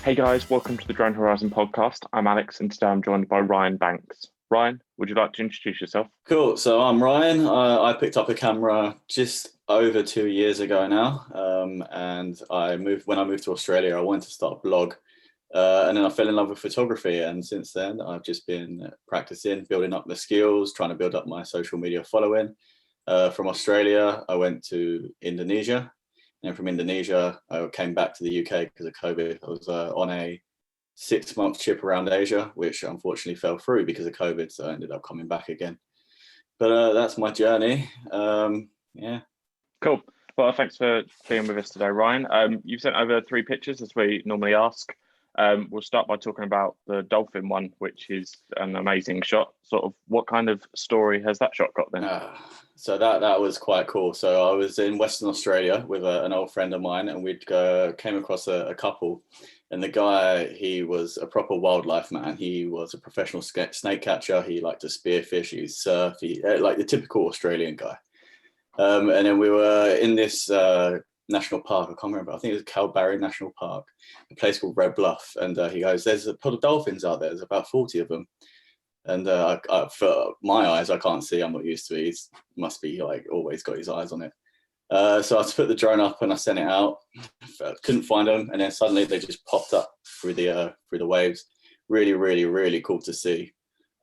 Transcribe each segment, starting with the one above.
Hey guys, welcome to the Drone Horizon podcast. I'm Alex and today I'm joined by Ryan Banks. Ryan, would you like to introduce yourself? Cool. So I'm Ryan. I picked up a camera just over 2 years ago now, and when I moved to Australia. I wanted to start a blog, and then I fell in love with photography. And since then, I've just been practicing, building up the skills, trying to build up my social media following. From Australia, I went to Indonesia, and from Indonesia, I came back to the UK because of COVID. I was on a 6-month trip around Asia, which unfortunately fell through because of COVID. So I ended up coming back again. But that's my journey. Yeah. Cool. Well, thanks for being with us today, Ryan. You've sent over 3 pictures as we normally ask. We'll start by talking about the dolphin one, which is an amazing shot. Sort of what kind of story has that shot got then? So that was quite cool. So I was in Western Australia with an old friend of mine, and came across a couple. And the guy, he was a proper wildlife man. He was a professional snake catcher. He liked to spearfish. He surf. Like the typical Australian guy. And then we were in this national park. I can't remember. I think it was Kalbarri National Park, a place called Red Bluff. And he goes, "There's a pod of dolphins out there. There's about 40 of them." And for my eyes, I can't see. I'm not used to it. He must be like always got his eyes on it. So I put the drone up and I sent it out. Couldn't find them, and then suddenly they just popped up through the waves. Really, really, really cool to see.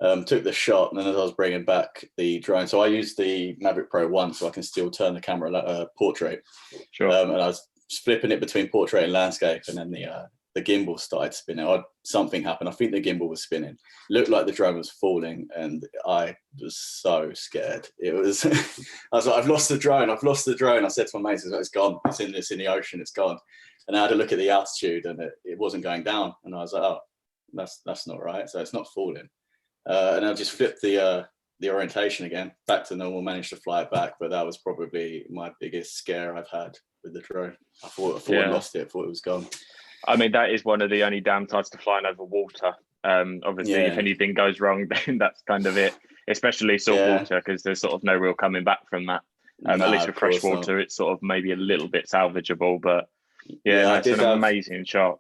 Took the shot, and then as I was bringing back the drone, so I used the Mavic Pro 1, so I can still turn the camera portrait. Sure. And I was flipping it between portrait and landscape, and then the gimbal started spinning. Something happened. I think the gimbal was spinning. Looked like the drone was falling, and I was so scared. It was. I was like, "I've lost the drone. I've lost the drone." I said to my mates, "It's gone. It's in the ocean. It's gone." And I had to look at the altitude, and it wasn't going down. And I was like, "Oh, that's not right. So it's not falling." And I just flipped the orientation again back to normal. Managed to fly it back, but that was probably my biggest scare I've had with the drone. I thought I lost it. I thought it was gone. I mean, that is one of the only downsides to flying over water. Obviously, if anything goes wrong, then that's kind of it, especially saltwater, because there's sort of no real coming back from that. At least with freshwater, it's sort of maybe a little bit salvageable, but that's an amazing shot.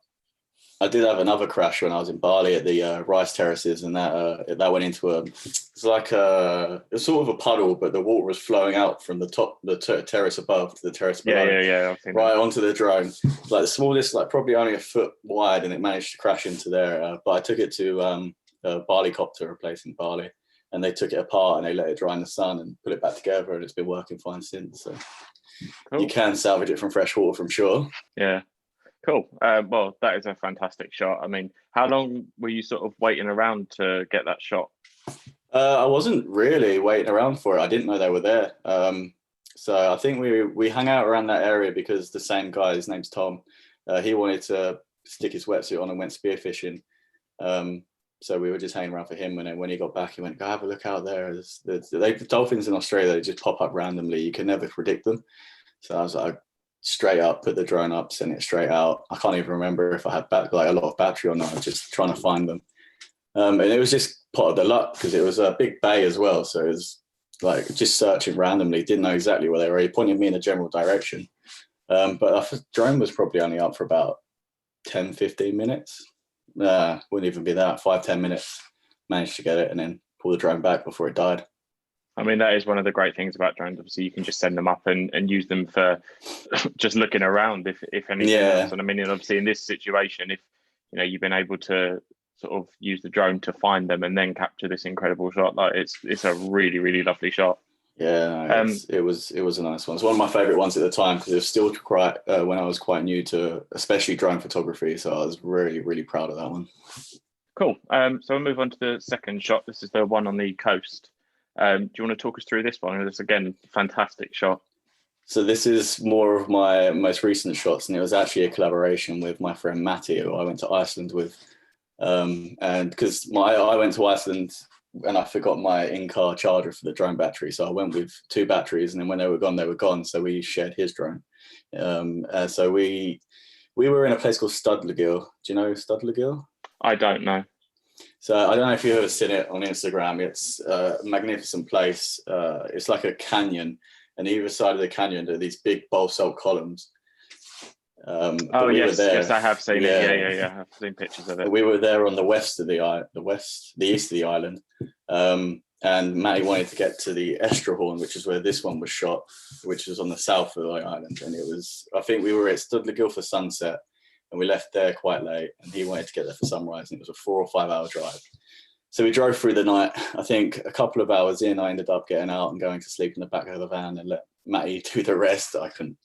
I did have another crash when I was in Bali at the rice terraces, and that went into it's like it's sort of a puddle, but the water was flowing out from the top, the terrace above to the terrace below, right onto the drone. Like the smallest, like probably only a foot wide, and it managed to crash into there. But I took it to a Bali copter, a place in Bali, and they took it apart and they let it dry in the sun and put it back together, and it's been working fine since. So cool. You can salvage it from fresh water, from sure. Yeah. Cool. Well, that is a fantastic shot. I mean, how long were you sort of waiting around to get that shot? I wasn't really waiting around for it. I didn't know they were there. So I think we hung out around that area because the same guy, his name's Tom, he wanted to stick his wetsuit on and went spearfishing. So we were just hanging around for him. And then when he got back, he went, "Go have a look out there. The dolphins in Australia, they just pop up randomly. You can never predict them." So I was like, straight up, put the drone up, sent it straight out. I can't even remember if I had a lot of battery or not. I was just trying to find them. And it was just part of the luck because it was a big bay as well. So it was like just searching randomly, didn't know exactly where they were. He pointed me in a general direction. But the drone was probably only up for about 10, 15 minutes. Wouldn't even be that, 5-10 minutes. Managed to get it and then pull the drone back before it died. I mean, that is one of the great things about drones. Obviously, you can just send them up and use them for just looking around, if anything else. And I mean, obviously, in this situation, if you've been able to sort of use the drone to find them and then capture this incredible shot, like it's a really, really lovely shot. Yeah, it was a nice one. It's one of my favorite ones at the time because it was still quite when I was quite new to, especially drone photography. So I was really, really proud of that one. Cool. So we'll move on to the second shot. This is the one on the coast. Do you want to talk us through this one? It's again fantastic shot. So this is more of my most recent shots, and it was actually a collaboration with my friend Matty, who I went to Iceland with. And because I went to Iceland and I forgot my in-car charger for the drone battery, so I went with 2 batteries, and then when they were gone, they were gone. So we shared his drone. So we were in a place called Studlagill. Do you know Studlagill? I don't know. So I don't know if you've ever seen it on Instagram. It's a magnificent place. It's like a canyon, and either side of the canyon are these big basalt columns. Oh we yes, were there. yes, I have seen it. Yeah. I've seen pictures of it. We were there on the east of the island, and Matty wanted to get to the Estrahorn, which is where this one was shot, which was on the south of the island. And it was, I think we were at Studleygill for sunset, and we left there quite late, and he wanted to get there for sunrise, and it was a 4 or 5 hour drive. So we drove through the night. I think a couple of hours in, I ended up getting out and going to sleep in the back of the van and let Matty do the rest. I couldn't.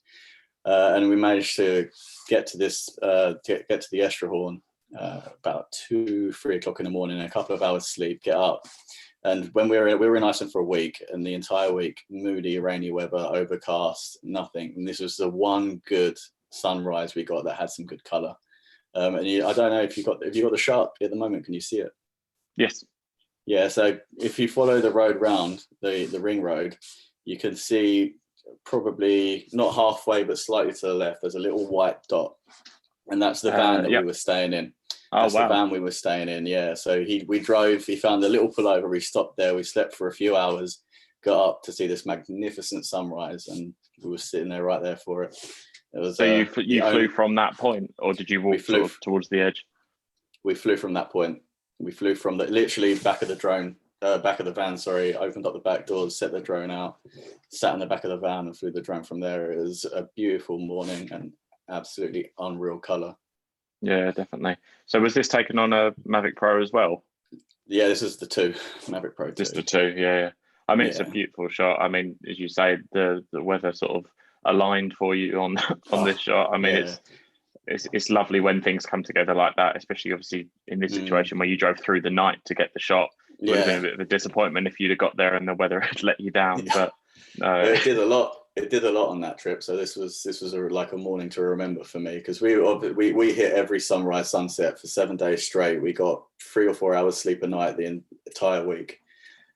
And we managed to get to this, get to the Estrahorn about 2-3 o'clock in the morning, a couple of hours sleep, get up. And when we were in Iceland for a week, and the entire week, moody, rainy weather, overcast, nothing. And this was the one good sunrise we got that had some good color. And I don't know if you got the shot at the moment. Can you see it? Yes. Yeah. So if you follow the road round the ring road, you can see probably not halfway, but slightly to the left. There's a little white dot, and that's the van that we were staying in. That's the van we were staying in. Yeah. So we drove. He found a little pullover. We stopped there. We slept for a few hours. Got up to see this magnificent sunrise, and we were sitting there right there for it. It was. So you flew from that point, or did you walk towards the edge? We flew from that point. We flew from literally back of the drone. Back of the van, sorry, opened up the back doors, set the drone out, sat in the back of the van and flew the drone from there. It was a beautiful morning and absolutely unreal color. Yeah, definitely. So was this taken on a Mavic Pro as well? Yeah, this is the 2 Mavic Pro 2. Just the 2, yeah. I mean, it's a beautiful shot. I mean, as you say, the weather sort of aligned for you on this shot. I mean, it's lovely when things come together like that, especially obviously in this situation where you drove through the night to get the shot. It would have been a bit of a disappointment if you'd have got there and the weather had let you down. But it did a lot. It did a lot on that trip. So this was like a morning to remember for me, because we hit every sunrise sunset for 7 days straight. We got 3 or 4 hours sleep a night the entire week,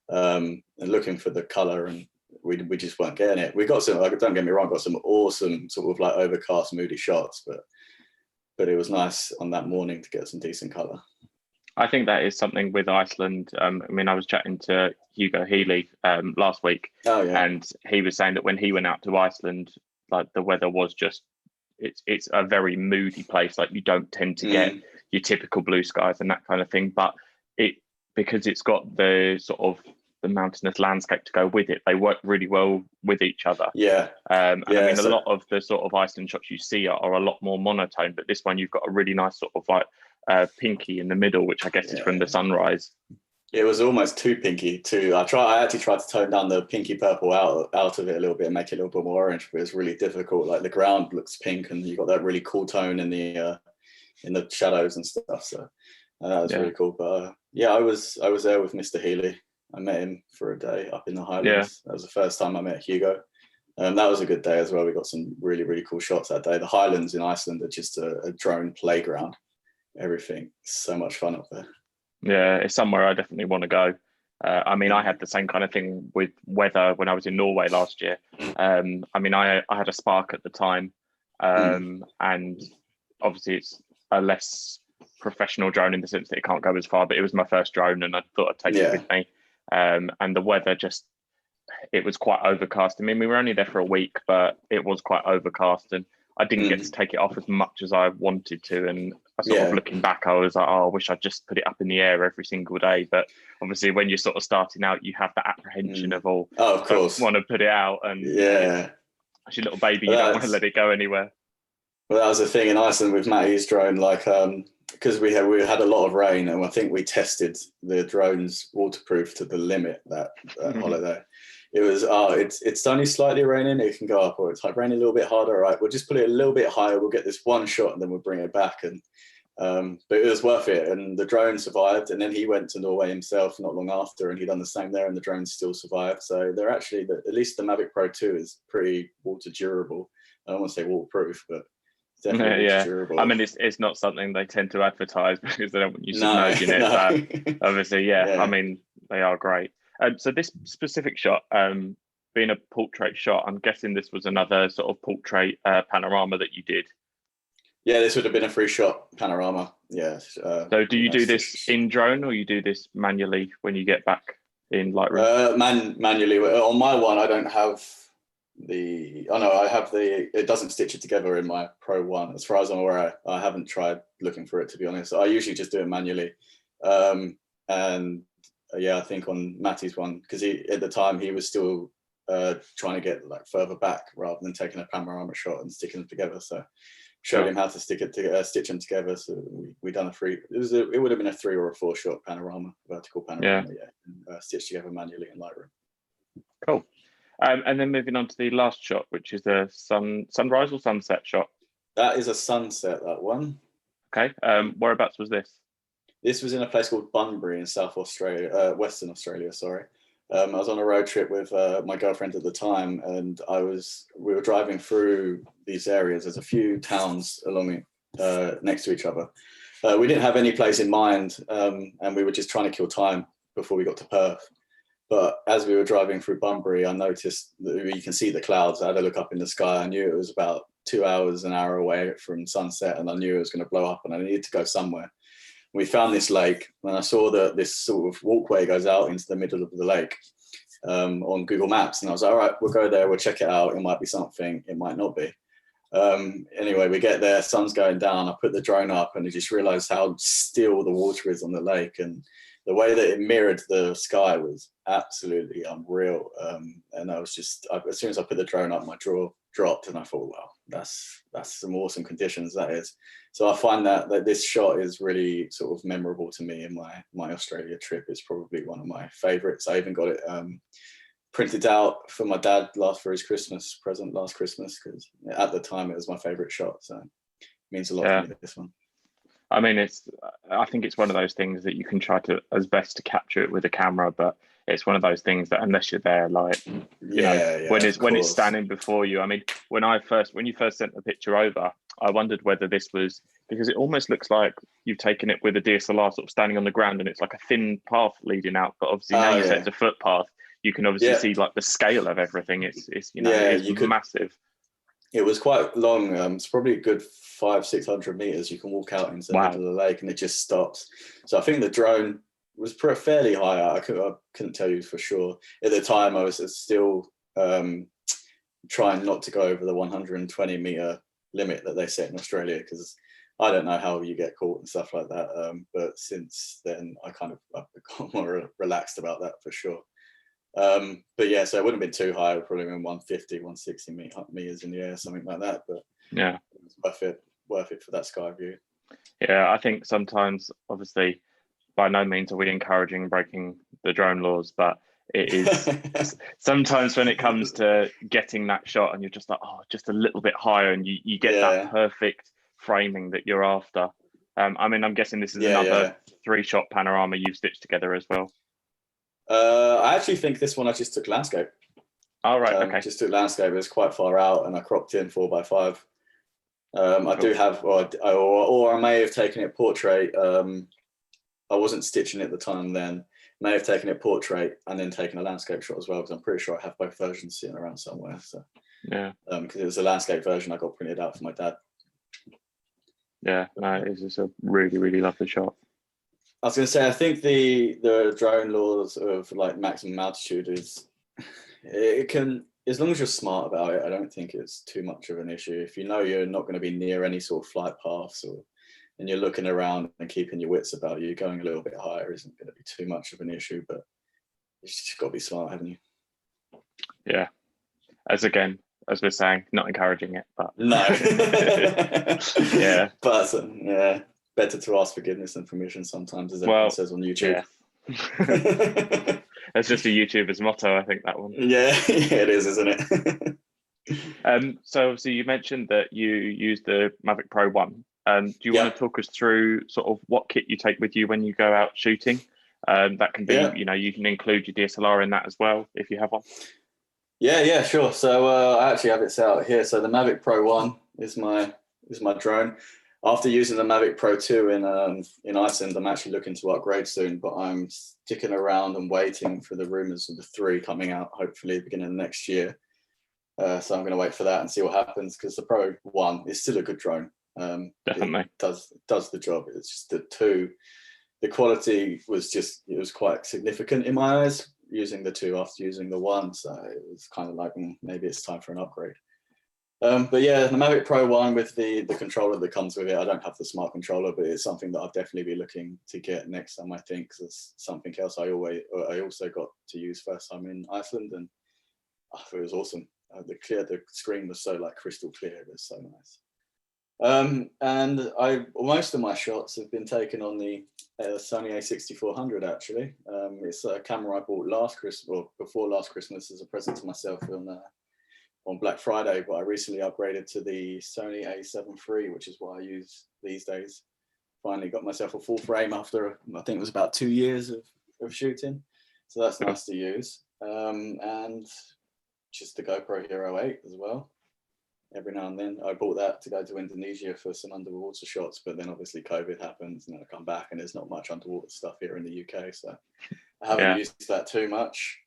and looking for the color, and we just weren't getting it. We got some. Don't get me wrong, got some awesome sort of like overcast, moody shots, but it was nice on that morning to get some decent color. I think that is something with Iceland. I mean, I was chatting to Hugo Healy last week, and he was saying that when he went out to Iceland, like the weather was just, it's a very moody place. Like you don't tend to get your typical blue skies and that kind of thing. But because it's got the sort of the mountainous landscape to go with it, they work really well with each other. I mean, a lot of the sort of Iceland shots you see are a lot more monotone, but this one you've got a really nice sort of like pinky in the middle, which I guess is from the sunrise. It was almost too pinky too. I actually tried to tone down the pinky purple out of it a little bit and make it a little bit more orange, but it's really difficult. Like the ground looks pink, and you got that really cool tone in the shadows and stuff. So that was really cool. But I was there with Mr. Healy. I met him for a day up in the Highlands. That was the first time I met Hugo. That was a good day as well. We got some really, really cool shots that day. The Highlands in Iceland are just a drone playground. Everything. So much fun up there. Yeah, it's somewhere I definitely want to go. I mean, I had the same kind of thing with weather when I was in Norway last year. I mean, I had a Spark at the time, and obviously it's a less professional drone in the sense that it can't go as far, but it was my first drone and I thought I'd take it with me. And the weather it was quite overcast. I mean, we were only there for a week, but it was quite overcast, and I didn't get to take it off as much as I wanted to. And I sort of looking back, I was like, I wish I'd just put it up in the air every single day. But obviously when you're sort of starting out, you have that apprehension of of course, want to put it out, and as your little baby, you don't want to let it go anywhere. Well, that was the thing in Iceland with Matty's drone, like because we had a lot of rain, and I think we tested the drones waterproof to the limit that holiday. It was it's only slightly raining, it can go up, or it's like raining a little bit harder. All right, we'll just put it a little bit higher. We'll get this one shot, and then we'll bring it back. And but it was worth it, and the drone survived. And then he went to Norway himself not long after, and he done the same there, and the drone still survived. So they're actually at least the Mavic Pro 2 is pretty water durable. I don't want to say waterproof, but definitely durable. I mean, it's not something they tend to advertise because they don't want you submerging it. But obviously, I mean, they are great. So this specific shot, being a portrait shot, I'm guessing this was another sort of portrait panorama that you did. Yeah, this would have been a free shot panorama. Yeah. So do you do this in drone, or you do this manually when you get back in Lightroom? Manually. On my one, I don't have I have it doesn't stitch it together in my Pro 1. As far as I'm aware, I haven't tried looking for it, to be honest. I usually just do it manually. And yeah, I think on Matty's one, because at the time he was still trying to get like further back rather than taking a panorama shot and sticking them together. So showed him how to stitch them together. So we done it would have been a 3 or a 4 shot panorama, vertical panorama, and stitched together manually in Lightroom. Cool. And then moving on to the last shot, which is a sunrise or sunset shot. That is a sunset, that one. Okay. Whereabouts was this? This was in a place called Bunbury in Western Australia, sorry. I was on a road trip with my girlfriend at the time, and we were driving through these areas. There's a few towns along next to each other. We didn't have any place in mind, and we were just trying to kill time before we got to Perth. But as we were driving through Bunbury, I noticed that you can see the clouds. I had a look up in the sky. I knew it was about 2 hours, an hour away from sunset, and I knew it was going to blow up, and I needed to go somewhere. We found this lake, and I saw that this sort of walkway goes out into the middle of the lake on Google Maps. And I was like, all right, we'll go there, we'll check it out. It might be something, it might not be. Anyway, we get there, sun's going down. I put the drone up, and I just realized how still the water is on the lake. And the way that it mirrored the sky was absolutely unreal. And I was just, as soon as I put the drone up, my jaw dropped, and I thought, wow, that's some awesome conditions, that is. So I find that this shot is really sort of memorable to me in my Australia trip. It's probably one of my favorites. I even got it printed out for my dad for his Christmas present last Christmas, because at the time it was my favorite shot. So it means a lot to me, this one. I mean, I think it's one of those things that you can try to as best to capture it with a camera, but it's one of those things that unless you're there, like, when it's standing before you. I mean, when you first sent the picture over, I wondered whether this was, because it almost looks like you've taken it with a DSLR sort of standing on the ground, and it's like a thin path leading out. But obviously now you said it's a footpath, you can obviously see like the scale of everything. It's massive. It was quite long. It's probably a good 500-600 meters. You can walk out into the middle of the lake, and it just stops. So I think the drone was fairly high. I couldn't tell you for sure. At the time, I was still trying not to go over the 120 meter limit that they set in Australia, because I don't know how you get caught and stuff like that. But since then, I've become more relaxed about that for sure. But yeah, so it wouldn't have been too high. It would probably been 150, 160 meters in the air, something like that. But yeah, it was worth it for that sky view. Yeah, I think sometimes, obviously, by no means are we encouraging breaking the drone laws, but it is sometimes when it comes to getting that shot and you're just like, oh, just a little bit higher, and you get that perfect framing that you're after. I mean, I'm guessing this is another 3-shot panorama you've stitched together as well. I actually think this one I just took landscape. Oh, right, okay. Just took landscape. It was quite far out, and I cropped in 4x5. I do have, or I may have taken it portrait. I wasn't stitching it at the time then. May have taken it portrait and then taken a landscape shot as well, because I'm pretty sure I have both versions sitting around somewhere. So yeah, because it was a landscape version I got printed out for my dad. Yeah, no, it's just a really, really lovely shot. I was going to say, I think the drone laws of like maximum altitude it can, as long as you're smart about it, I don't think it's too much of an issue. If you know you're not going to be near any sort of flight paths, and you're looking around and keeping your wits about you, going a little bit higher isn't going to be too much of an issue. But you just got to be smart, haven't you? Yeah. As we're saying, not encouraging it, but no. Yeah. But yeah, better to ask forgiveness than permission sometimes, as everyone says on YouTube. Yeah. That's just a YouTuber's motto, I think, that one. Yeah, it is, isn't it? So obviously you mentioned that you use the Mavic Pro 1. Do you want to talk us through sort of what kit you take with you when you go out shooting? That can be, you can include your DSLR in that as well, if you have one. Yeah, sure. So I actually have it set out here. So the Mavic Pro 1 is my drone. After using the Mavic Pro 2 in Iceland, I'm actually looking to upgrade soon, but I'm sticking around and waiting for the rumors of the 3 coming out, hopefully beginning of next year. So I'm going to wait for that and see what happens, because the Pro 1 is still a good drone. Definitely. It does the job. It's just the 2, the quality was quite significant in my eyes. using the 2 after using the 1, so it was kind of like maybe it's time for an upgrade. But yeah, the Mavic Pro 1 with the controller that comes with it, I don't have the smart controller, but it's something that I'll definitely be looking to get next time, I think, because it's something else I also got to use first time in Iceland, and it was awesome. The screen was so like crystal clear, it was so nice. And most of my shots have been taken on the Sony A6400 actually. It's a camera I bought before last Christmas as a present to myself on Black Friday, but I recently upgraded to the Sony A7 III, which is what I use these days. Finally got myself a full frame after, I think it was about 2 years of shooting. So that's nice to use. And just the GoPro Hero 8 as well. Every now and then. I bought that to go to Indonesia for some underwater shots, but then obviously COVID happens and then I come back and there's not much underwater stuff here in the UK. So I haven't used that too much.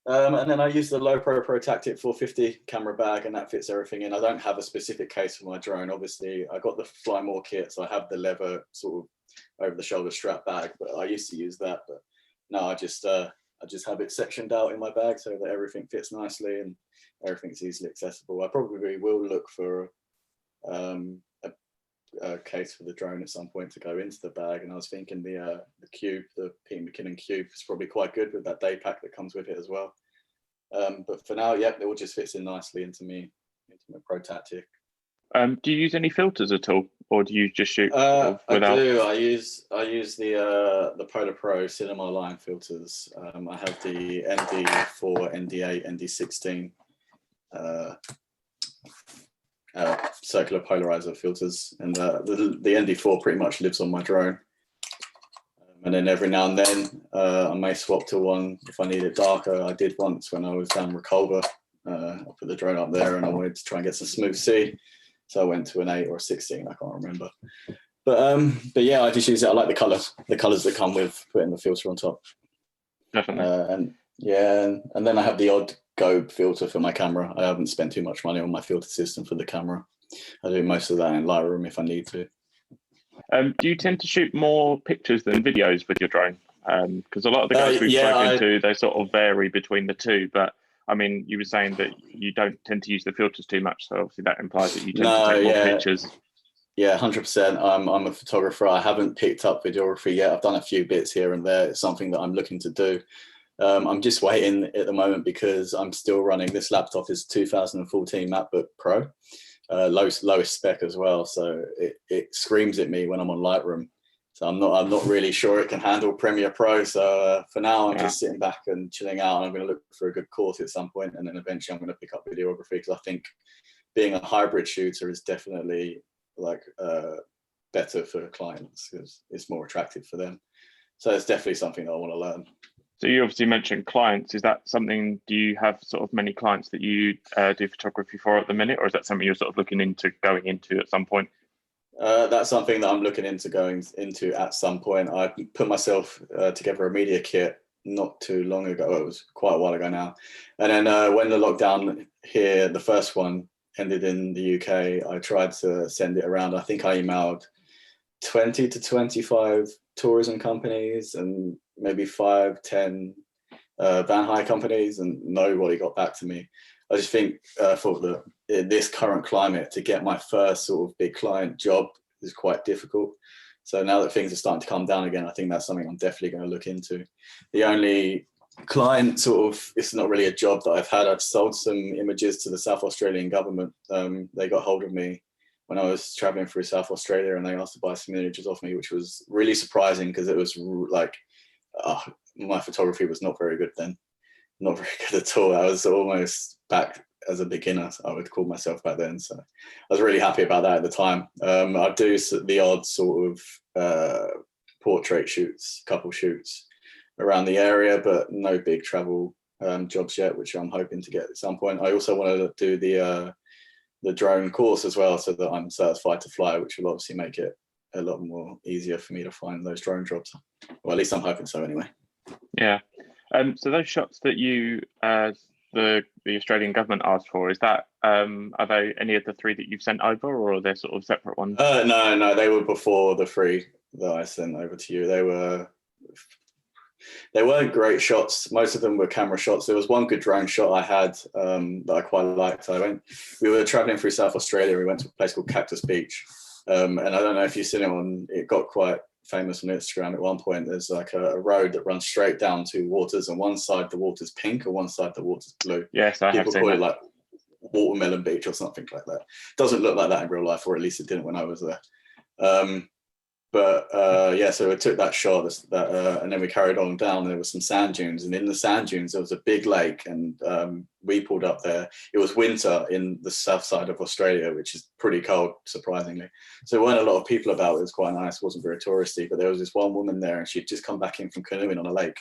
And then I use the Lowepro Protactic 450 camera bag, and that fits everything in. I don't have a specific case for my drone. Obviously, I got the Fly More kit, so I have the leather sort of over the shoulder strap bag, but I used to use that. But no, I just have it sectioned out in my bag so that everything fits nicely and everything's easily accessible. I probably will look for a case for the drone at some point to go into the bag, and I was thinking the Cube, the Pete McKinnon Cube, is probably quite good with that day pack that comes with it as well. But for now, it all just fits in nicely into my Protactic. Do you use any filters at all, or do you just shoot without? I do. I use the Polar Pro Cinema line filters. I have the ND4, ND8, ND16 circular polarizer filters, and the ND4 pretty much lives on my drone. And then every now and then I may swap to one if I need it darker. I did once when I was down Reculver. I put the drone up there and I wanted to try and get some smooth sea, so I went to an 8 or a 16. I can't remember. But yeah, I just use it. I like the colors that come with putting the filter on top. Definitely. And then I have the odd Gobe filter for my camera. I haven't spent too much money on my filter system for the camera. I do most of that in Lightroom if I need to. Do you tend to shoot more pictures than videos with your drone? Because a lot of the guys we've spoken to, they sort of vary between the two. But I mean, you were saying that you don't tend to use the filters too much, so obviously that implies that you tend to take more pictures. Yeah, 100%. I'm a photographer. I haven't picked up videography yet. I've done a few bits here and there. It's something that I'm looking to do. I'm just waiting at the moment because I'm still running. This laptop is 2014 MacBook Pro, lowest spec as well. So it screams at me when I'm on Lightroom. So I'm not really sure it can handle Premiere Pro. So for now, I'm just sitting back and chilling out. And I'm going to look for a good course at some point, and then eventually I'm going to pick up videography because I think being a hybrid shooter is definitely better for clients because it's more attractive for them. So it's definitely something that I want to learn. So you obviously mentioned clients. Is that something, do you have sort of many clients that you do photography for at the minute, or is that something you're sort of looking into going into at some point? That's something that I'm looking into going into at some point. I put myself together a media kit not too long ago. It was quite a while ago now. And then when the lockdown here, the first one ended in the UK, I tried to send it around. I think I emailed 20 to 25 tourism companies and maybe 5-10 van hire companies, and nobody got back to me. I just think for in this current climate, to get my first sort of big client job is quite difficult. So now that things are starting to come down again, I think that's something I'm definitely going to look into. The only client sort of, it's not really a job that I've had. I've sold some images to the South Australian government. They got hold of me when I was traveling through South Australia, and they asked to buy some images off me, which was really surprising because it was like, my photography was not very good then. Not very good at all. I was almost back as a beginner, I would call myself back then. So I was really happy about that at the time. I do the odd sort of portrait shoots, couple shoots around the area, but no big travel jobs yet, which I'm hoping to get at some point. I also want to do the drone course as well, so that I'm certified to fly, which will obviously make it a lot more easier for me to find those drone jobs. Well, at least I'm hoping so anyway. Yeah. So those shots that you, the Australian government asked for, is that, are they any of the 3 that you've sent over, or are they sort of separate ones? No, they were before the 3 that I sent over to you. They were They weren't great shots. Most of them were camera shots. There was one good drone shot I had that I quite liked. We were traveling through South Australia. We went to a place called Cactus Beach. And I don't know if you've seen it got quite famous on Instagram at one point. There's like a road that runs straight down to waters, and one side the water's pink and one side the water's blue. Yes, I have People seen call that. it like Watermelon Beach or something like that. Doesn't look like that in real life, or at least it didn't when I was there. So we took that shot, and then we carried on down, and there were some sand dunes, and in the sand dunes there was a big lake, and we pulled up there. It was winter in the south side of Australia, which is pretty cold, surprisingly. So there weren't a lot of people about. It was quite nice. It wasn't very touristy, but there was this one woman there, and she'd just come back in from canoeing on a lake.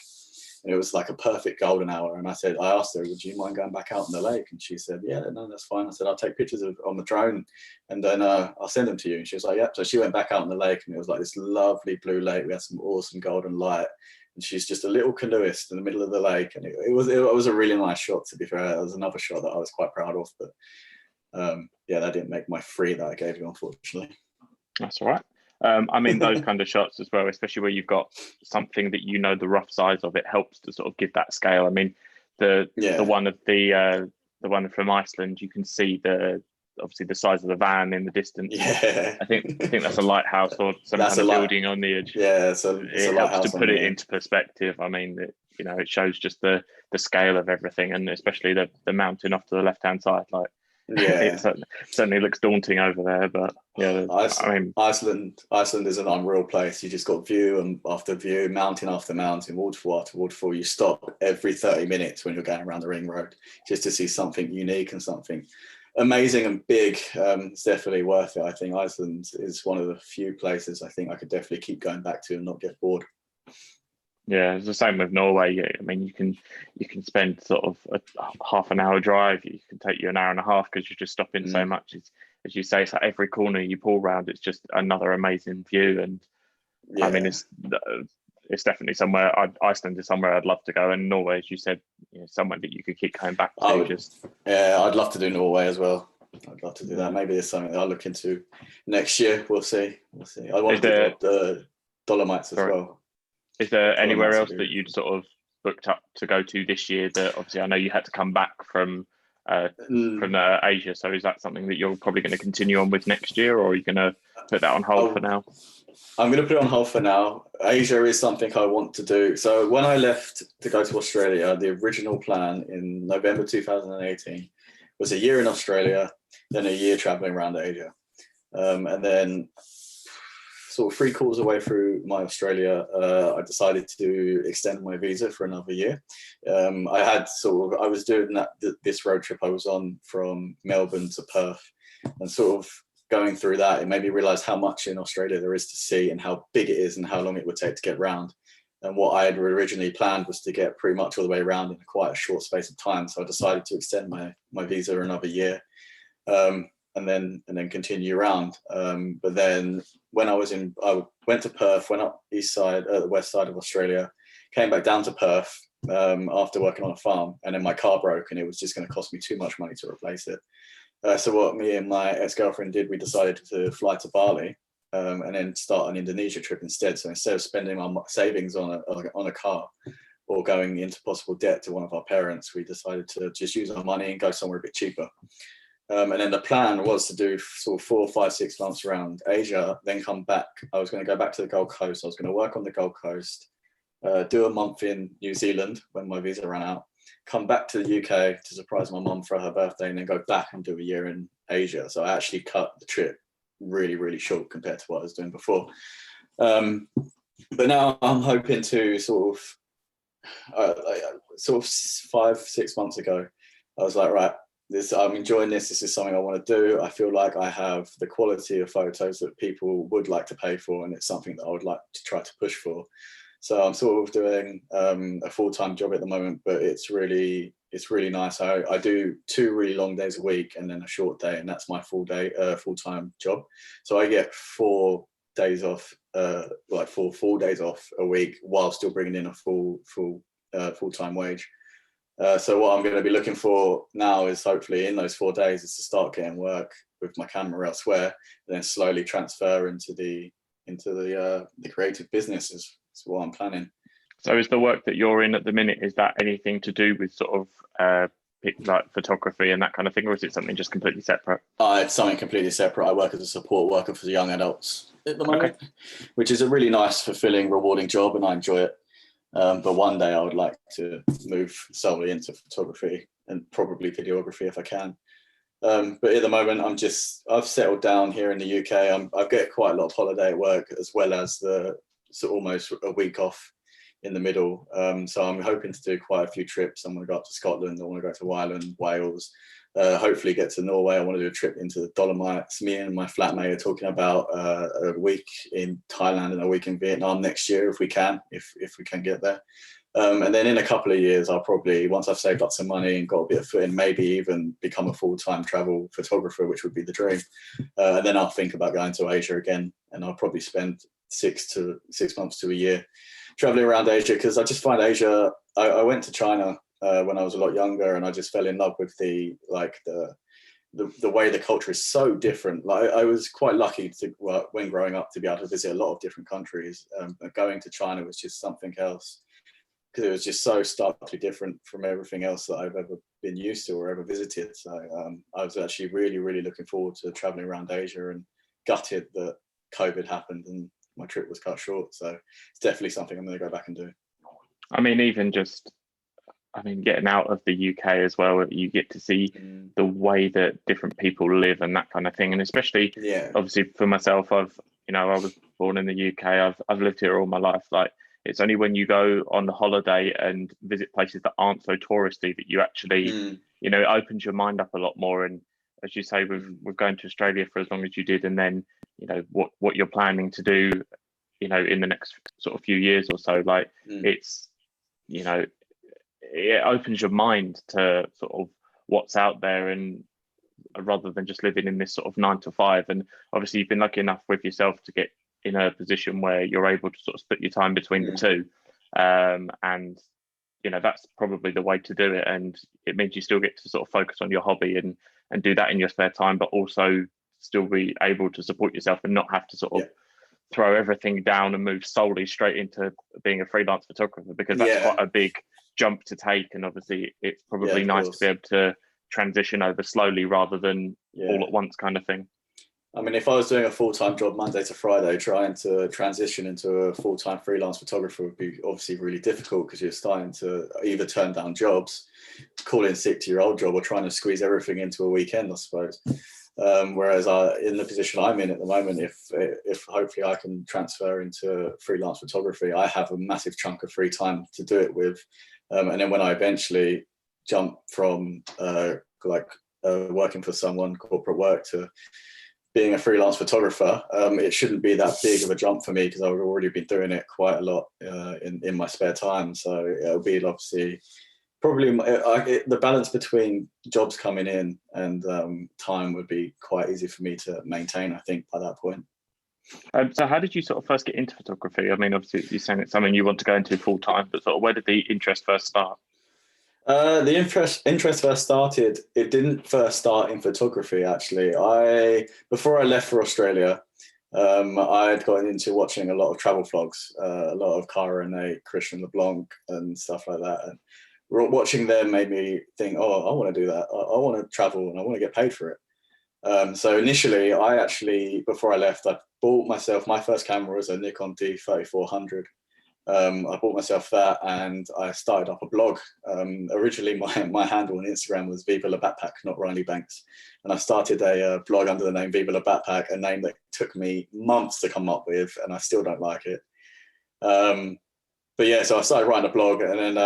And it was like a perfect golden hour. And I asked her, would you mind going back out in the lake? And she said, yeah, no, that's fine. I said, I'll take pictures on the drone and then I'll send them to you. And she was like, yeah. So she went back out in the lake, and it was like this lovely blue lake. We had some awesome golden light. And she's just a little canoeist in the middle of the lake. And it was a really nice shot, to be fair. It was another shot that I was quite proud of. But that didn't make my 3 that I gave you, unfortunately. That's all right. I mean, those kind of shots as well, especially where you've got something that the rough size of it, helps to sort of give that scale. I mean, the one from Iceland, you can see obviously the size of the van in the distance. Yeah, I think that's a lighthouse or some kind of building on the edge. Yeah, so it helps to put it into perspective. I mean, it shows just the scale of everything, and especially the mountain off to the left hand side, like. Yeah, it certainly looks daunting over there, but yeah, I mean, Iceland is an unreal place. You just got view after view, mountain after mountain, waterfall after waterfall. You stop every 30 minutes when you're going around the ring road just to see something unique and something amazing and big. It's definitely worth it. I think Iceland is one of the few places I think I could definitely keep going back to and not get bored. Yeah, it's the same with Norway. I mean, you can spend sort of a half an hour drive. You can take you an hour and a half because you're just stopping so much. As you say, it's like every corner you pull around, it's just another amazing view. And I mean, it's definitely somewhere. Iceland is somewhere I'd love to go, and Norway, as you said, somewhere that you could keep coming back to. I'd love to do Norway as well. I'd love to do that. Maybe it's something that I'll look into next year. We'll see. I want to do the Dolomites as well. Is there anywhere else that you'd sort of booked up to go to this year that obviously I know you had to come back from Asia? So is that something that you're probably going to continue on with next year, or are you going to put that on hold for now? I'm going to put it on hold for now. Asia is something I want to do. So when I left to go to Australia, the original plan in November 2018 was a year in Australia, then a year traveling around Asia. And then sort of 3 quarters away through my Australia, I decided to extend my visa for another year. I was doing this road trip I was on from Melbourne to Perth, and sort of going through that, it made me realize how much in Australia there is to see and how big it is and how long it would take to get round. And what I had originally planned was to get pretty much all the way around in quite a short space of time. So I decided to extend my visa another year. And then continue around. But then when I went to Perth, went up the west side of Australia, came back down to Perth after working on a farm, and then my car broke, and it was just going to cost me too much money to replace it. So what me and my ex-girlfriend did, we decided to fly to Bali and then start an Indonesia trip instead. So instead of spending our savings on a car or going into possible debt to one of our parents, we decided to just use our money and go somewhere a bit cheaper. And then the plan was to do sort of 4, 5, 6 months around Asia, then come back. I was going to go back to the Gold Coast. I was going to work on the Gold Coast, do a month in New Zealand when my visa ran out, come back to the UK to surprise my mum for her birthday, and then go back and do a year in Asia. So I actually cut the trip really, really short compared to what I was doing before. But now I'm hoping to sort of 5, 6 months ago, I was like, right, I'm enjoying this. This is something I want to do. I feel like I have the quality of photos that people would like to pay for, and it's something that I would like to try to push for. So I'm sort of doing a full-time job at the moment, but it's really nice. I do 2 really long days a week and then a short day, and that's my full-time job. So I get 4 days off, like 4 full days off a week, while still bringing in a full-time wage. So what I'm going to be looking for now is hopefully in those 4 days is to start getting work with my camera elsewhere, and then slowly transfer into the creative business is what I'm planning. So is the work that you're in at the minute, is that anything to do with sort of like photography and that kind of thing, or is it something just completely separate? It's something completely separate. I work as a support worker for young adults at the moment, which is a really nice, fulfilling, rewarding job, and I enjoy it. But one day I would like to move solely into photography and probably videography if I can. But at the moment, I've settled down here in the UK. I get quite a lot of holiday at work, as well as almost a week off in the middle. So I'm hoping to do quite a few trips. I'm going to go up to Scotland. I want to go to Ireland, Wales, hopefully get to Norway. I want to do a trip into the Dolomites. Me and my flatmate are talking about a week in Thailand and a week in Vietnam next year, if we can get there. And then in a couple of years, I'll probably, once I've saved up some money and got a bit of footing, maybe even become a full-time travel photographer, which would be the dream. And then I'll think about going to Asia again, and I'll probably spend 6 months to a year traveling around Asia, because I just find Asia, I went to China when I was a lot younger, and I just fell in love with the way the culture is so different. Like, I was quite lucky when growing up to be able to visit a lot of different countries. Going to China was just something else, because it was just so starkly different from everything else that I've ever been used to or ever visited. So I was actually really, really looking forward to traveling around Asia, and gutted that COVID happened and my trip was cut short. So it's definitely something I'm going to go back and do. I mean, even just, getting out of the UK as well, you get to see the way that different people live and that kind of thing. And especially, obviously for myself, I was born in the UK. I've lived here all my life. Like, it's only when you go on the holiday and visit places that aren't so touristy that you actually, it opens your mind up a lot more. And as you say, with going to Australia for as long as you did, and then, what you're planning to do, in the next sort of few years or so, like it's, it opens your mind to sort of what's out there, and rather than just living in this sort of 9 to 5. And obviously you've been lucky enough with yourself to get in a position where you're able to sort of split your time between the two. And, that's probably the way to do it. And it means you still get to sort of focus on your hobby and do that in your spare time, but also still be able to support yourself and not have to sort of throw everything down and move solely straight into being a freelance photographer, because that's quite a big jump to take. And obviously it's probably nice to be able to transition over slowly rather than all at once kind of thing. I mean, if I was doing a full-time job Monday to Friday, trying to transition into a full-time freelance photographer would be obviously really difficult, because you're starting to either turn down jobs, call in sick to your old job, or trying to squeeze everything into a weekend, I suppose. Whereas in the position I'm in at the moment, if hopefully I can transfer into freelance photography, I have a massive chunk of free time to do it with. And then when I eventually jump from working for someone, corporate work, to being a freelance photographer, it shouldn't be that big of a jump for me, because I've already been doing it quite a lot in my spare time. So it'll be obviously probably the balance between jobs coming in and time would be quite easy for me to maintain, I think, by that point. So how did you sort of first get into photography? I mean, obviously you're saying it's something you want to go into full time, but sort of where did the interest first start? The interest first started, it didn't first start in photography, actually. Before I left for Australia, I'd gotten into watching a lot of travel vlogs, a lot of Cara and Nate, Christian LeBlanc and stuff like that. And watching them made me think, oh, I want to do that. I want to travel and I want to get paid for it. So initially, before I left, I bought myself, my first camera was a Nikon D3400. I bought myself that, and I started up a blog. Originally, my handle on Instagram was Viva La Backpack, not Riley Banks. And I started a blog under the name Viva La Backpack, a name that took me months to come up with, and I still don't like it. But yeah, so I started writing a blog, and then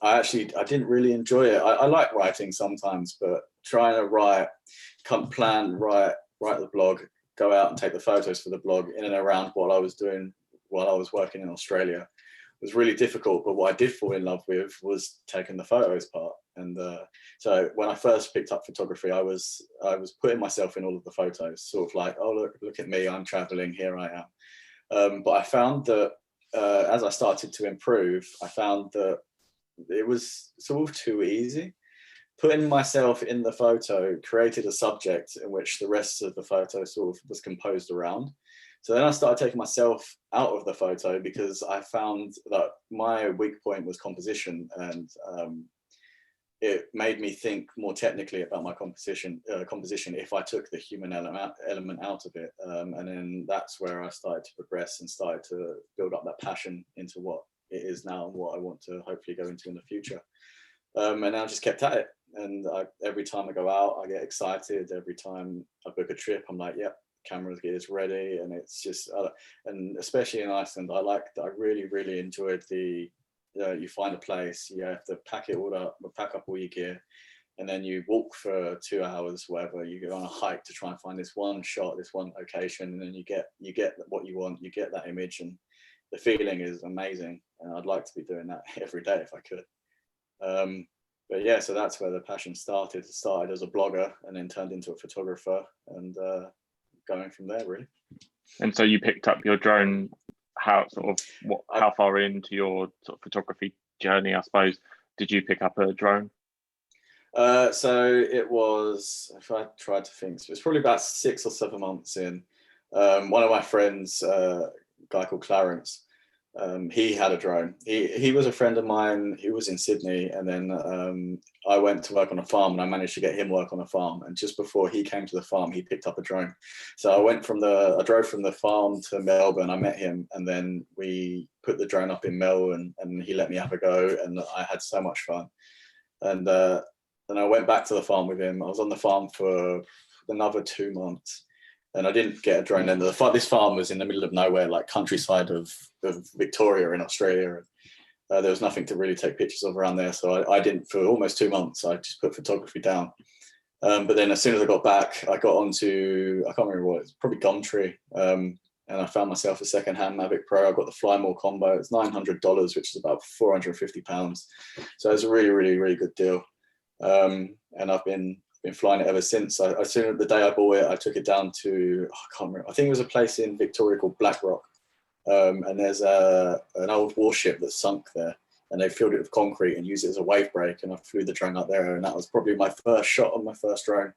I didn't really enjoy it. I like writing sometimes, but trying to write the blog, go out and take the photos for the blog in and around what I was doing while I was working in Australia was really difficult. But what I did fall in love with was taking the photos part. And so when I first picked up photography, I was putting myself in all of the photos, sort of like, oh, look at me, I'm traveling, here I am. But I found that as I started to improve, I found that it was sort of too easy. Putting myself in the photo created a subject in which the rest of the photo sort of was composed around. So then I started taking myself out of the photo because I found that my weak point was composition, and it made me think more technically about my composition if I took the human element out of it. And then that's where I started to progress and started to build up that passion into what it is now and what I want to hopefully go into in the future. And I just kept at it. And every time I go out, I get excited. Every time I book a trip, I'm like, yep, camera is ready. And it's just, and especially in Iceland, I really, really enjoyed you find a place, you have to pack up all your gear, and then you walk for 2 hours, whatever. You go on a hike to try and find this one shot, this one location, and then you get what you want. You get that image, and the feeling is amazing. And I'd like to be doing that every day if I could. But yeah, so that's where the passion started. It started as a blogger and then turned into a photographer, and going from there, really. And so you picked up your drone. How far into your sort of photography journey, I suppose, did you pick up a drone? So it was, if I tried to think, so it was probably about 6 or 7 months in. One of my friends, a guy called Clarence, he had a drone. He was a friend of mine. He was in Sydney, and then I went to work on a farm, and I managed to get him work on a farm. And just before he came to the farm, he picked up a drone. So I drove from the farm to Melbourne. I met him, and then we put the drone up in Melbourne, and he let me have a go, and I had so much fun. And then I went back to the farm with him. I was on the farm for another 2 months. And I didn't get a drone then. This farm was in the middle of nowhere, like countryside of Victoria in Australia. There was nothing to really take pictures of around there. So I didn't, for almost 2 months, I just put photography down. But then as soon as I got back, I got onto, I can't remember what it was, probably Gumtree. And I found myself a secondhand Mavic Pro. I got the Fly More combo. It's $900, which is about £450. So it was a really, really, really good deal. And I've been flying it ever since. As soon as the day I bought it, I took it down to, I can't remember, I think it was a place in Victoria called Blackrock. And there's an old warship that sunk there, and they filled it with concrete and used it as a wave break. And I flew the drone up there, and that was probably my first shot on my first drone.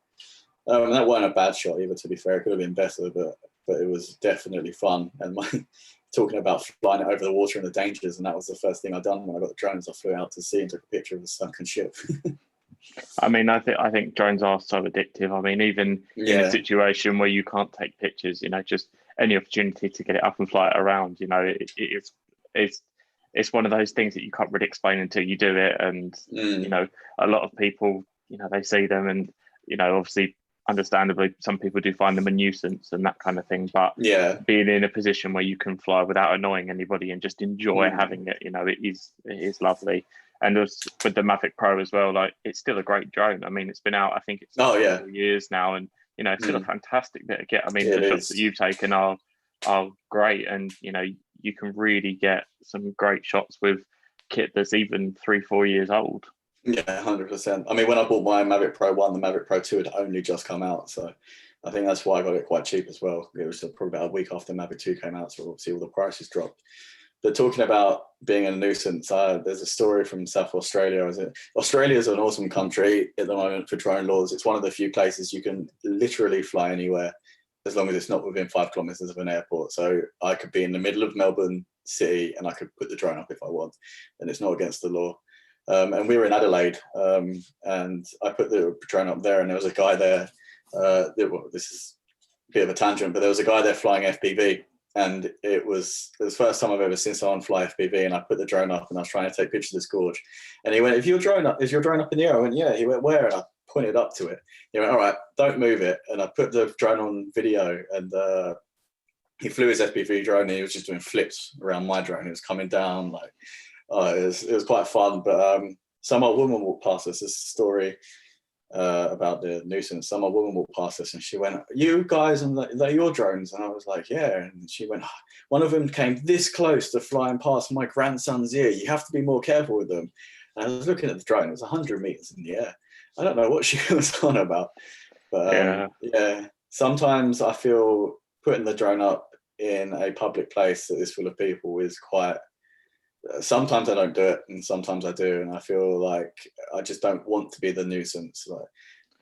And that wasn't a bad shot either, to be fair. It could have been better, but it was definitely fun. And talking about flying it over the water and the dangers, and that was the first thing I done when I got the drones. I flew out to sea and took a picture of the sunken ship. I mean, I think drones are so addictive. I mean, even in a situation where you can't take pictures, just any opportunity to get it up and fly it around, it's one of those things that you can't really explain until you do it. And a lot of people, they see them, and obviously, understandably, some people do find them a nuisance and that kind of thing. But being in a position where you can fly without annoying anybody and just enjoy having it, it is lovely. And with the Mavic Pro as well, like, it's still a great drone. I mean, it's been out, I think it's 4 years now, and it's still a fantastic bit of kit. I mean, the shots that you've taken are great, and you can really get some great shots with kit that's even 3-4 years old. Yeah, 100%. I mean, when I bought my Mavic Pro 1, the Mavic Pro 2 had only just come out, so I think that's why I got it quite cheap as well. It was probably about a week after Mavic 2 came out, so obviously all the prices dropped. But talking about being a nuisance, there's a story from South Australia. Australia is an awesome country at the moment for drone laws. It's one of the few places you can literally fly anywhere as long as it's not within 5 kilometers of an airport. So I could be in the middle of Melbourne City and I could put the drone up if I want, and it's not against the law. And we were in Adelaide, and I put the drone up there, and there was a guy there. This is a bit of a tangent, but there was a guy there flying FPV. And it was the first time I've ever seen someone fly FPV, and I put the drone up and I was trying to take pictures of this gorge. And he went, is your drone up in the air? I went, yeah. He went, where? And I pointed up to it. He went, all right, don't move it. And I put the drone on video, and he flew his FPV drone, and he was just doing flips around my drone. It was coming down like, it was quite fun. But some old woman walked past us. This story about the nuisance. Some old woman walked past us, and she went, you guys, and they're your drones? And I was like, yeah. And she went, one of them came this close to flying past my grandson's ear. You have to be more careful with them. And I was looking at the drone. It was 100 meters in the air. I don't know what she was on about, but yeah, sometimes I feel putting the drone up in a public place that is full of people is quite, sometimes I don't do it, and sometimes I do, and I feel like I just don't want to be the nuisance.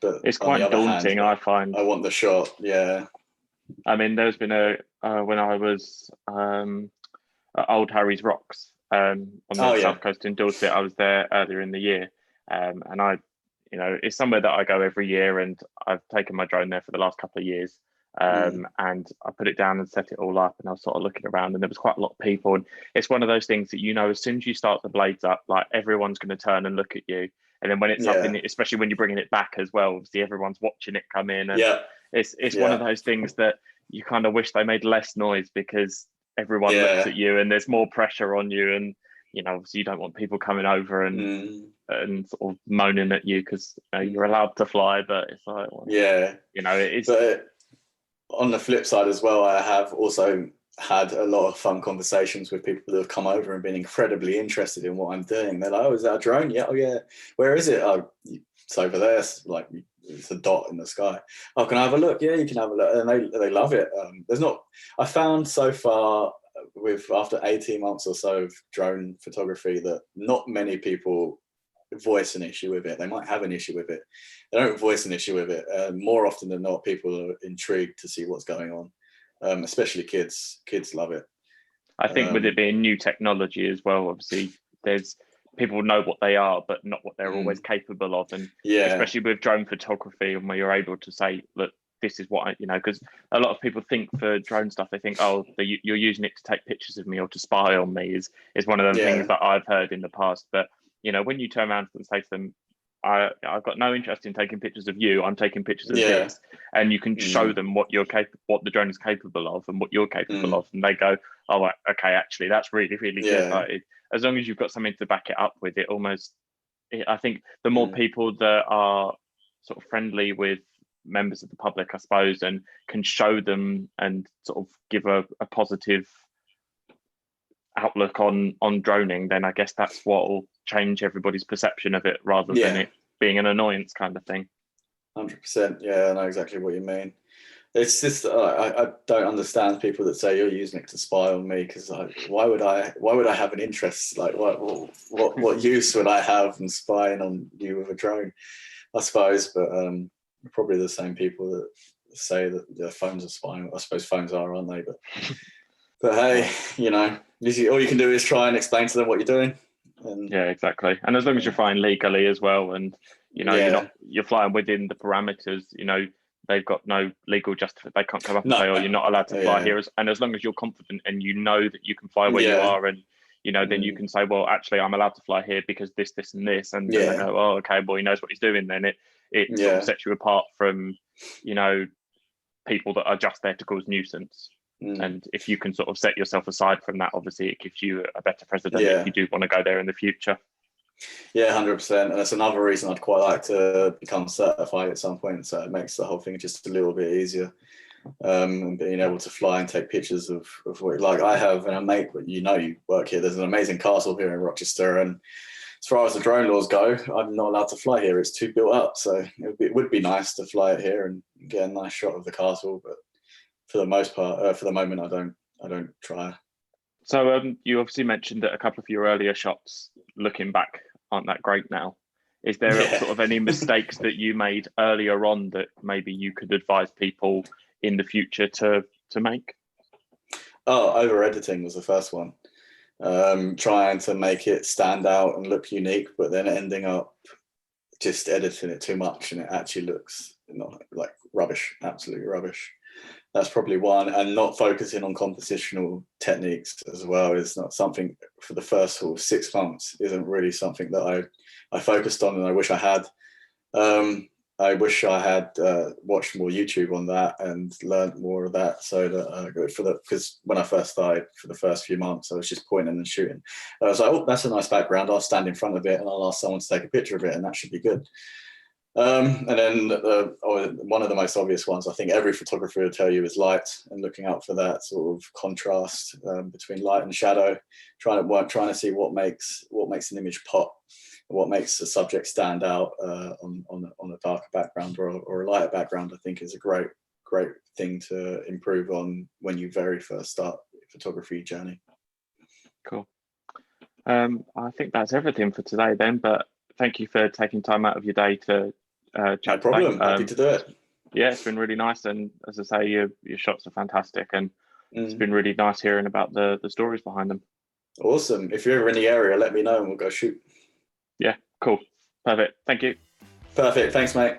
But it's quite daunting, I find. I want the shot. Yeah. I mean, there's been a when I was at Old Harry's Rocks on the south coast in Dorset. I was there earlier in the year, and it's somewhere that I go every year, and I've taken my drone there for the last couple of years. And I put it down and set it all up, and I was sort of looking around, and there was quite a lot of people. And it's one of those things that, as soon as you start the blades up, like everyone's going to turn and look at you. And then when it's up in it, especially when you're bringing it back as well, obviously everyone's watching it come in. And it's one of those things that you kind of wish they made less noise, because everyone looks at you and there's more pressure on you. And, obviously you don't want people coming over and sort of moaning at you, because you're allowed to fly, but it's like, well, it is. But on the flip side as well, I have also had a lot of fun conversations with people that have come over and been incredibly interested in what I'm doing. They're like, "Oh, is that a drone?" "Yeah." "Oh, yeah." "Where is it?" "Oh, it's over there." It's like, it's a dot in the sky. "Oh, can I have a look?" "Yeah, you can have a look." And they love it. I found so far, after 18 months or so of drone photography, that not many people voice an issue with it. They might have an issue with it. They don't voice an issue with it. More often than not, people are intrigued to see what's going on. Especially kids. Kids love it. I think with it being new technology as well, obviously there's people know what they are, but not what they're always capable of. And especially with drone photography, and where you're able to say, look, this is what because a lot of people think for drone stuff, they think, oh, you're using it to take pictures of me or to spy on me is one of the things that I've heard in the past. But when you turn around and say to them, I've got no interest in taking pictures of you. I'm taking pictures of this, and you can show them what what the drone is capable of and what you're capable of, and they go, "Oh, okay, actually, that's really, really good." Like, as long as you've got something to back it up with, I think the more people that are sort of friendly with members of the public, I suppose, and can show them and sort of give a positive outlook on droning, then I guess that's what will change everybody's perception of it, rather than it being an annoyance kind of thing. 100%. I know exactly what you mean. It's just I don't understand people that say you're using it to spy on me, because why would I have an interest? Like, what use would I have in spying on you with a drone? I suppose, but probably the same people that say that their phones are spying. I suppose phones are, aren't they? But hey, all you can do is try and explain to them what you're doing. And, exactly. And as long as you're flying legally as well, and you're flying within the parameters, they've got no legal justification. They can't come up and say, "Oh, you're not allowed to fly here." And as long as you're confident and you know that you can fly where you are, and then you can say, "Well, actually, I'm allowed to fly here because this, this, and this," and then they go, "Oh, okay, well, he knows what he's doing." Then it sort of sets you apart from people that are just there to cause nuisance. And if you can sort of set yourself aside from that, obviously it gives you a better precedent if you do want to go there in the future. 100%. And that's another reason I'd quite like to become certified at some point, so it makes the whole thing just a little bit easier. And being able to fly and take pictures of what, like I have, and a mate, you work here, there's an amazing castle here in Rochester, and as far as the drone laws go, I'm not allowed to fly here. It's too built up, so it would be nice to fly it here and get a nice shot of the castle, but for the most part, for the moment, I don't try. So you obviously mentioned that a couple of your earlier shots, looking back, aren't that great now. Is there sort of any mistakes that you made earlier on that maybe you could advise people in the future to make? Oh, over editing was the first one. Trying to make it stand out and look unique, but then ending up just editing it too much, and it actually looks like rubbish, absolutely rubbish. That's probably one. And not focusing on compositional techniques as well is not something for the first sort of 6 months, isn't really something that I focused on, and I wish I had. I wish I had watched more YouTube on that and learned more of that, so that because when I first started, for the first few months, I was just pointing and shooting. I was like, "Oh, that's a nice background. I'll stand in front of it and I'll ask someone to take a picture of it, and that should be good." And then one of the most obvious ones, I think every photographer will tell you, is light, and looking out for that sort of contrast between light and shadow, trying to see what makes an image pop, what makes a subject stand out on a darker background or a lighter background. I think is a great thing to improve on when you very first start your photography journey. Cool. I think that's everything for today then, but thank you for taking time out of your day to chat. No problem. Happy to do it. Yeah, it's been really nice, and as I say, your shots are fantastic, and it's been really nice hearing about the stories behind them. Awesome. If you're ever in the area, let me know and we'll go shoot. Yeah, cool. Perfect. Thank you. Perfect. Thanks, mate.